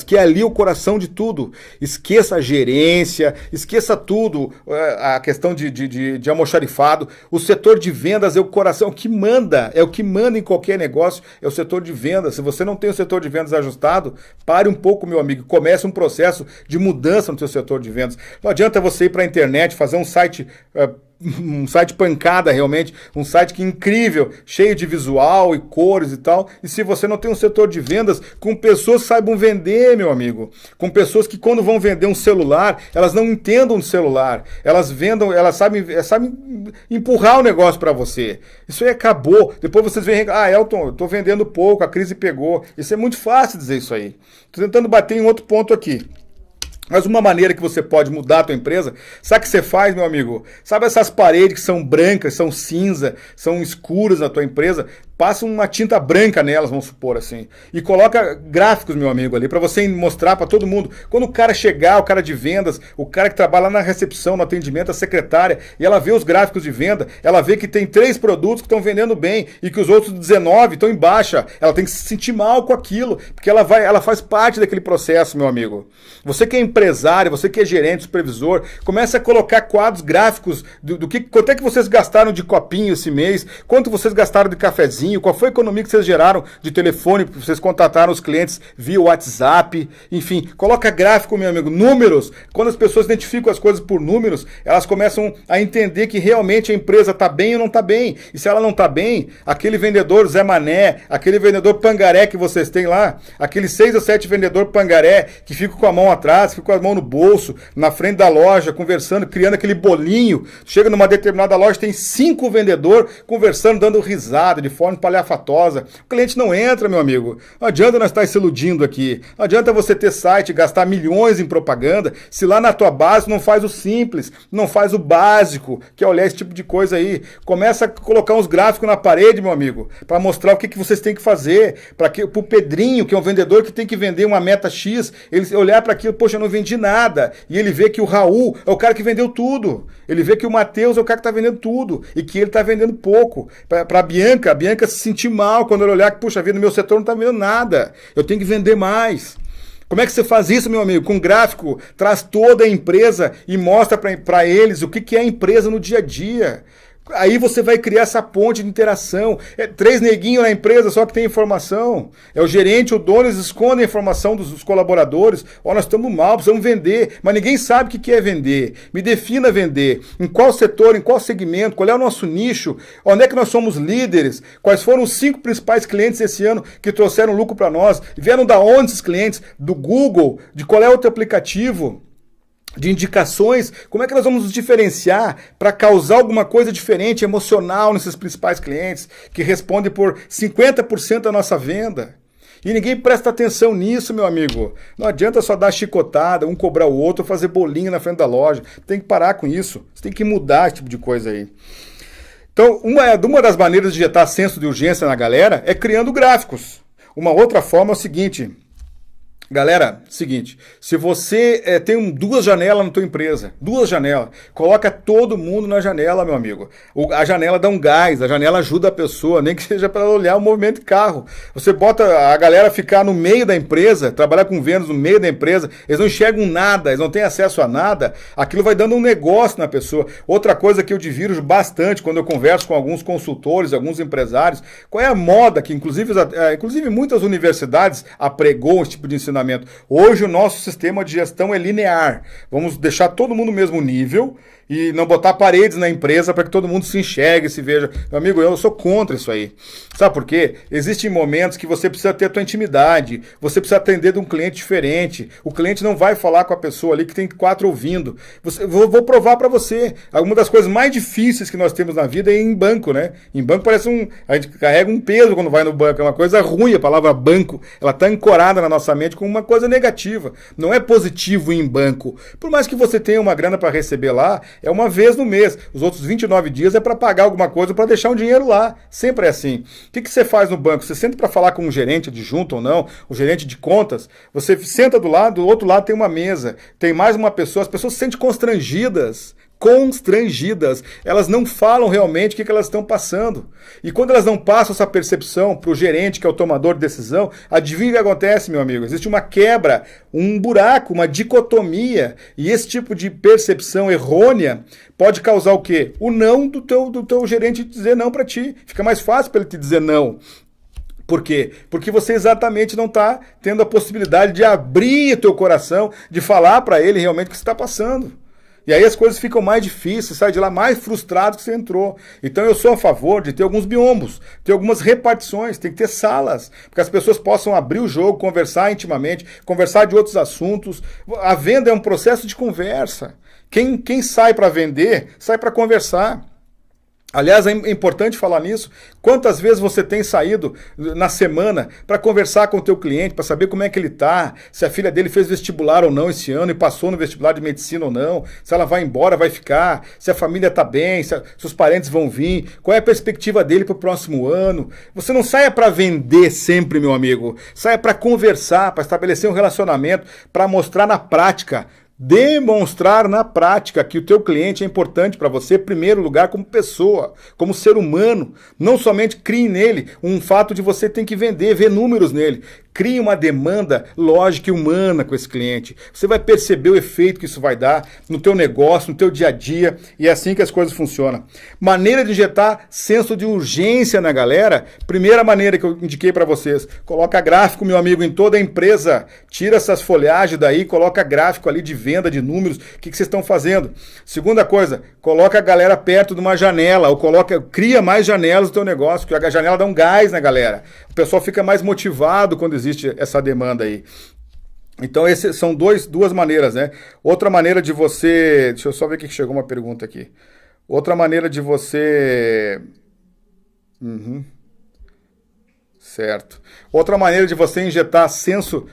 que é ali o coração de tudo. Esqueça a gerência, esqueça tudo, a questão de almoxarifado. O setor de vendas é o coração, é o que manda em qualquer negócio, é o setor de vendas. Se você não tem o setor de vendas ajustado, pare um pouco, meu amigo, comece um processo de mudança no seu setor de vendas. Não adianta você ir para a internet, fazer um site pancada realmente, um site que é incrível, cheio de visual e cores e tal, e se você não tem um setor de vendas com pessoas que saibam vender, meu amigo, com pessoas que quando vão vender um celular, elas não entendam de celular, elas sabem empurrar o negócio para você. Isso aí acabou. Depois vocês veem, Elton, eu tô vendendo pouco, a crise pegou. Isso é muito fácil dizer isso aí. Tô tentando bater em outro ponto aqui. Mas uma maneira que você pode mudar a tua empresa, sabe o que você faz, meu amigo? Sabe essas paredes que são brancas, são cinza, são escuras na tua empresa? passa uma tinta branca nelas, vamos supor assim, e coloca gráficos, meu amigo, ali, para você mostrar para todo mundo. Quando o cara chegar, o cara de vendas, o cara que trabalha lá na recepção, no atendimento, a secretária, e ela vê os gráficos de venda, ela vê que tem 3 produtos que estão vendendo bem e que os outros 19 estão em baixa. Ela tem que se sentir mal com aquilo, porque ela faz parte daquele processo, meu amigo. Você que é empresário, você que é gerente, supervisor, começa a colocar quadros gráficos quanto é que vocês gastaram de copinho esse mês, quanto vocês gastaram de cafezinho, qual foi a economia que vocês geraram de telefone, que vocês contataram os clientes via WhatsApp, enfim, coloca gráfico, meu amigo, números. Quando as pessoas identificam as coisas por números, elas começam a entender que realmente a empresa está bem ou não está bem. E se ela não está bem, aquele vendedor Zé Mané, aquele vendedor pangaré que vocês têm lá, aqueles 6 ou 7 vendedor pangaré que ficam com a mão atrás, ficam com a mão no bolso, na frente da loja, conversando, criando aquele bolinho. Chega numa determinada loja, tem 5 vendedores conversando, dando risada, de forma palhafatosa. O cliente não entra, meu amigo. Não adianta nós estar se iludindo aqui. Não adianta você ter site, gastar milhões em propaganda, se lá na tua base não faz o simples, não faz o básico, que é olhar esse tipo de coisa aí. Começa a colocar uns gráficos na parede, meu amigo, para mostrar o que vocês têm que fazer. Para o Pedrinho, que é um vendedor que tem que vender uma meta X, ele olhar para aquilo, poxa, eu não vendi nada. E ele vê que o Raul é o cara que vendeu tudo. Ele vê que o Matheus é o cara que está vendendo tudo e que ele está vendendo pouco. Para a Bianca se sentir mal quando ela olhar que, puxa vida, no meu setor não está vendendo nada. Eu tenho que vender mais. Como é que você faz isso, meu amigo? Com gráfico, traz toda a empresa e mostra para eles o que é a empresa no dia a dia. Aí você vai criar essa ponte de interação. 3 neguinhos na empresa só que tem informação. É o gerente, o dono, eles escondem a informação dos colaboradores. Nós estamos mal, precisamos vender. Mas ninguém sabe o que é vender. Me defina vender. Em qual setor, em qual segmento, qual é o nosso nicho, onde é que nós somos líderes, quais foram os 5 principais clientes esse ano que trouxeram lucro para nós. Vieram da onde esses clientes? Do Google, de qual é o teu aplicativo? De indicações, como é que nós vamos nos diferenciar para causar alguma coisa diferente, emocional nesses principais clientes, que respondem por 50% da nossa venda. E ninguém presta atenção nisso, meu amigo. Não adianta só dar chicotada, um cobrar o outro, fazer bolinha na frente da loja. Tem que parar com isso. Você tem que mudar esse tipo de coisa aí. Então, uma das maneiras de injetar senso de urgência na galera é criando gráficos. Uma outra forma é o seguinte... Galera, seguinte, se você tem 2 janelas na tua empresa, 2 janelas, coloca todo mundo na janela, meu amigo. A janela dá um gás, a janela ajuda a pessoa, nem que seja para olhar o movimento de carro. Você bota a galera ficar no meio da empresa, trabalhar com vendas no meio da empresa, eles não enxergam nada, eles não têm acesso a nada, aquilo vai dando um negócio na pessoa. Outra coisa que eu divirjo bastante quando eu converso com alguns consultores, alguns empresários, qual é a moda que inclusive muitas universidades apregou esse tipo de ensinamento. Hoje o nosso sistema de gestão é linear. Vamos deixar todo mundo no mesmo nível e não botar paredes na empresa para que todo mundo se enxergue, se veja. Meu amigo, eu sou contra isso aí. Sabe por quê? Existem momentos que você precisa ter a tua intimidade, você precisa atender de um cliente diferente. O cliente não vai falar com a pessoa ali que tem 4 ouvindo. Vou provar para você. Uma das coisas mais difíceis que nós temos na vida é em banco, né? Em banco parece a gente carrega um peso quando vai no banco. É uma coisa ruim a palavra banco. Ela está ancorada na nossa mente com uma coisa negativa. Não é positivo ir em banco. Por mais que você tenha uma grana para receber lá, é uma vez no mês. Os outros 29 dias é para pagar alguma coisa, para deixar um dinheiro lá. Sempre é assim. O que você faz no banco? Você senta para falar com um gerente adjunto ou não, o gerente de contas, você senta do outro lado tem uma mesa, tem mais uma pessoa, as pessoas se sentem constrangidas. Elas não falam realmente o que elas estão passando. E quando elas não passam essa percepção para o gerente, que é o tomador de decisão, adivinha o que acontece, meu amigo? Existe uma quebra, um buraco, uma dicotomia, e esse tipo de percepção errônea pode causar o quê? O não do teu gerente dizer não para ti. Fica mais fácil para ele te dizer não. Por quê? Porque você exatamente não está tendo a possibilidade de abrir o teu coração, de falar para ele realmente o que você está passando. E aí as coisas ficam mais difíceis, sai de lá mais frustrado que você entrou. Então eu sou a favor de ter alguns biombos, ter algumas repartições, tem que ter salas, para que as pessoas possam abrir o jogo, conversar intimamente, conversar de outros assuntos. A venda é um processo de conversa. Quem sai para vender, sai para conversar. Aliás, é importante falar nisso. Quantas vezes você tem saído na semana para conversar com o teu cliente, para saber como é que ele está, se a filha dele fez vestibular ou não esse ano e passou no vestibular de medicina ou não, se ela vai embora, vai ficar, se a família está bem, se os parentes vão vir, qual é a perspectiva dele para o próximo ano. Você não saia para vender sempre, meu amigo. Saia para conversar, para estabelecer um relacionamento, para mostrar na prática. Demonstrar na prática que o teu cliente é importante para você, em primeiro lugar, como pessoa, como ser humano. Não somente crie nele um fato de você ter que vender, ver números nele. Crie uma demanda lógica e humana com esse cliente. Você vai perceber o efeito que isso vai dar no teu negócio, no teu dia a dia, e é assim que as coisas funcionam. Maneira de injetar senso de urgência na galera. Primeira maneira que eu indiquei para vocês. Coloca gráfico, meu amigo, em toda a empresa. Tira essas folhagens daí, coloca gráfico ali de venda, de números, o que vocês estão fazendo. Segunda coisa, coloca a galera perto de uma janela, ou cria mais janelas no teu negócio, que a janela dá um gás na galera. O pessoal fica mais motivado quando existe essa demanda aí. Então, essas são duas maneiras, né? Outra maneira de você... Deixa eu só ver aqui que chegou uma pergunta aqui. Outra maneira de você... Certo. Outra maneira de você injetar senso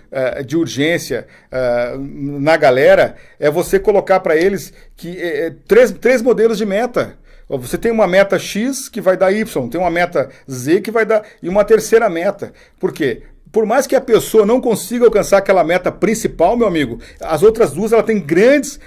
de urgência na galera é você colocar para eles que três modelos de meta. Você tem uma meta X que vai dar Y, tem uma meta Z que vai dar e uma terceira meta. Por quê? Por mais que a pessoa não consiga alcançar aquela meta principal, meu amigo, as outras duas ela tem grandes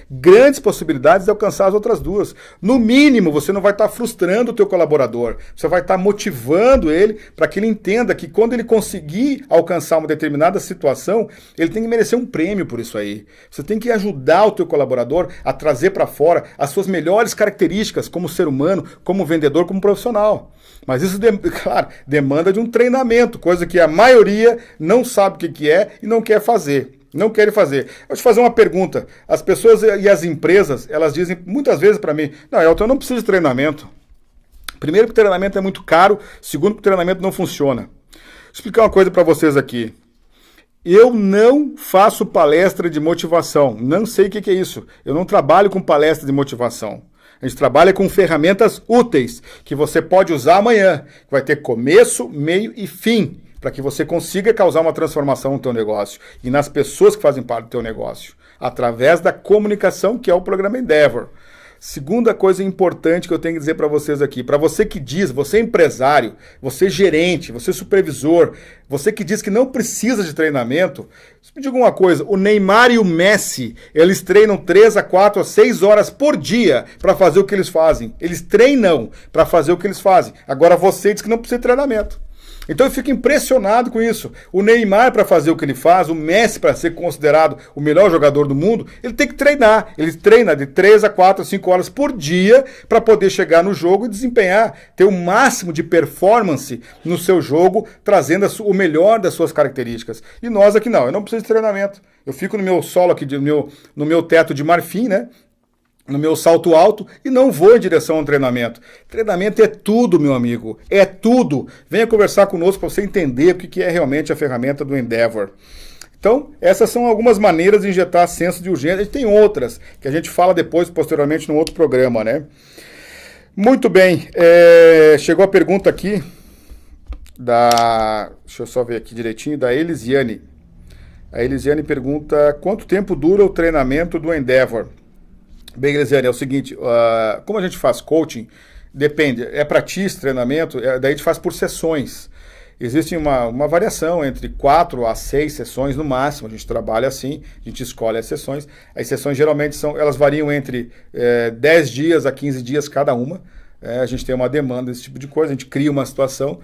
possibilidades de alcançar as outras duas. No mínimo, você não vai estar frustrando o teu colaborador, você vai estar motivando ele para que ele entenda que quando ele conseguir alcançar uma determinada situação, ele tem que merecer um prêmio por isso aí. Você tem que ajudar o teu colaborador a trazer para fora as suas melhores características como ser humano, como vendedor, como profissional. Mas isso, claro, demanda de um treinamento, coisa que a maioria não sabe o que é e não quer fazer. Não querem fazer. Eu vou te fazer uma pergunta. As pessoas e as empresas, elas dizem muitas vezes para mim, não, Elton, eu não preciso de treinamento. Primeiro, que o treinamento é muito caro. Segundo, que o treinamento não funciona. Vou explicar uma coisa para vocês aqui. Eu não faço palestra de motivação. Não sei o que é isso. Eu não trabalho com palestra de motivação. A gente trabalha com ferramentas úteis que você pode usar amanhã. Vai ter começo, meio e fim, para que você consiga causar uma transformação no teu negócio e nas pessoas que fazem parte do teu negócio, através da comunicação, que é o programa Endeavor. Segunda coisa importante que eu tenho que dizer para vocês aqui, para você que diz, você é empresário, você é gerente, você é supervisor, você que diz que não precisa de treinamento, me diga uma coisa, o Neymar e o Messi, eles treinam 3 a 4 a 6 horas por dia para fazer o que eles fazem. Eles treinam para fazer o que eles fazem. Agora você diz que não precisa de treinamento. Então eu fico impressionado com isso. O Neymar, para fazer o que ele faz, o Messi, para ser considerado o melhor jogador do mundo, ele tem que treinar. Ele treina de 3 a 4 a 5 horas por dia para poder chegar no jogo e desempenhar, ter o máximo de performance no seu jogo, trazendo o melhor das suas características. E nós aqui não, eu não preciso de treinamento. Eu fico no meu solo aqui, no meu teto de marfim, né? No meu salto alto e não vou em direção ao treinamento. Treinamento é tudo, meu amigo. É tudo. Venha conversar conosco para você entender o que é realmente a ferramenta do Endeavor. Então, essas são algumas maneiras de injetar senso de urgência. E tem outras que a gente fala depois, posteriormente, num outro programa, né? Muito bem. Chegou a pergunta aqui deixa eu só ver aqui direitinho, da Elisiane. A Elisiane pergunta: quanto tempo dura o treinamento do Endeavor? Bem, Elisiane, é o seguinte, como a gente faz coaching, depende, é para ti esse treinamento, daí a gente faz por sessões. Existe uma variação entre 4 a 6 sessões no máximo, a gente trabalha assim, a gente escolhe as sessões. As sessões geralmente elas variam entre 10 dias a 15 dias cada uma. A gente tem uma demanda desse tipo de coisa, a gente cria uma situação.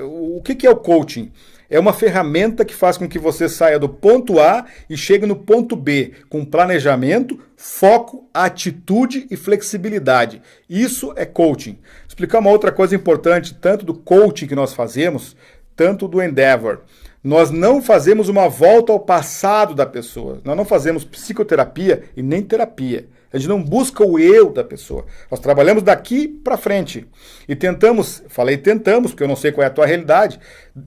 O que é o coaching? É uma ferramenta que faz com que você saia do ponto A e chegue no ponto B, com planejamento, foco, atitude e flexibilidade. Isso é coaching. Vou explicar uma outra coisa importante, tanto do coaching que nós fazemos, tanto do Endeavor. Nós não fazemos uma volta ao passado da pessoa. Nós não fazemos psicoterapia e nem terapia. A gente não busca o eu da pessoa. Nós trabalhamos daqui para frente. E tentamos, porque eu não sei qual é a tua realidade,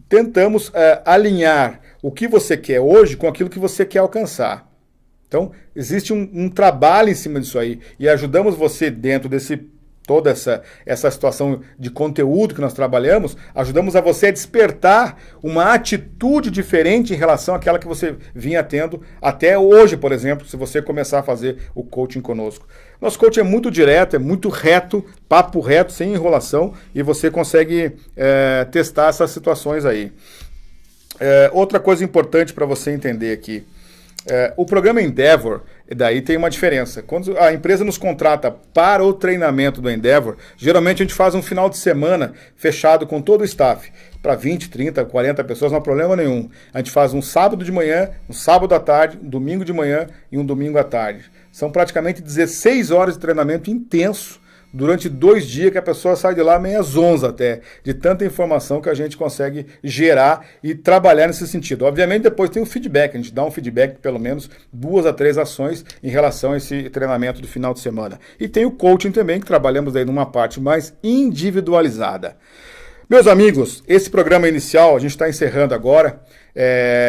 tentamos alinhar o que você quer hoje com aquilo que você quer alcançar. Então, existe um trabalho em cima disso aí. E ajudamos você dentro desse toda essa situação de conteúdo que nós trabalhamos, ajudamos a você a despertar uma atitude diferente em relação àquela que você vinha tendo até hoje, por exemplo, se você começar a fazer o coaching conosco. Nosso coaching é muito direto, é muito reto, papo reto, sem enrolação, e você consegue testar essas situações aí. Outra coisa importante para você entender aqui, o programa Endeavor, daí tem uma diferença. Quando a empresa nos contrata para o treinamento do Endeavor, geralmente a gente faz um final de semana fechado com todo o staff, para 20, 30, 40 pessoas, não há problema nenhum. A gente faz um sábado de manhã, um sábado à tarde, um domingo de manhã e um domingo à tarde. São praticamente 16 horas de treinamento intenso, durante 2 dias, que a pessoa sai de lá meio às 11 até, de tanta informação que a gente consegue gerar e trabalhar nesse sentido. Obviamente depois tem o feedback, a gente dá um feedback de pelo menos 2 a 3 ações em relação a esse treinamento do final de semana. E tem o coaching também, que trabalhamos aí numa parte mais individualizada. Meus amigos, esse programa inicial a gente está encerrando agora,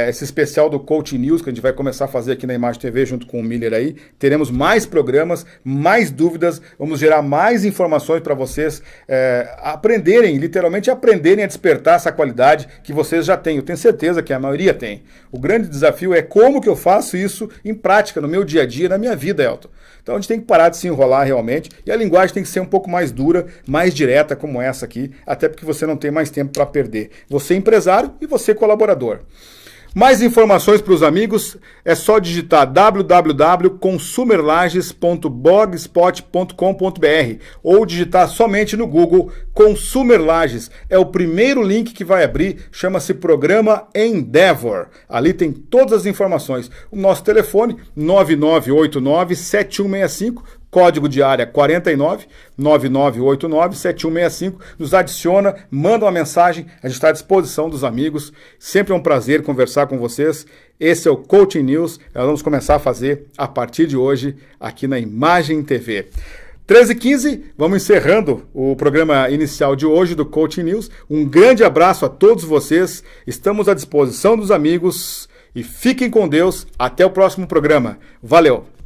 esse especial do Coaching News, que a gente vai começar a fazer aqui na Imagem TV junto com o Miller aí. Teremos mais programas, mais dúvidas, vamos gerar mais informações para vocês aprenderem, literalmente aprenderem a despertar essa qualidade que vocês já têm. Eu tenho certeza que a maioria tem. O grande desafio é como que eu faço isso em prática, no meu dia a dia, na minha vida, Elton. Então a gente tem que parar de se enrolar realmente, e a linguagem tem que ser um pouco mais dura, mais direta como essa aqui, até porque você não tem mais tempo para perder. Você é empresário e você é colaborador. Mais informações para os amigos, é só digitar www.consumerlages.blogspot.com.br ou digitar somente no Google Consumer Lages. É o primeiro link que vai abrir, chama-se Programa Endeavor. Ali tem todas as informações. O nosso telefone 9989-7165, código de área 49 9989-7165, nos adiciona, manda uma mensagem, a gente está à disposição dos amigos, sempre é um prazer conversar com vocês. Esse é o Coaching News, nós vamos começar a fazer a partir de hoje aqui na Imagem TV. 13h15, vamos encerrando o programa inicial de hoje do Coaching News. Um grande abraço a todos vocês, estamos à disposição dos amigos e fiquem com Deus, até o próximo programa. Valeu!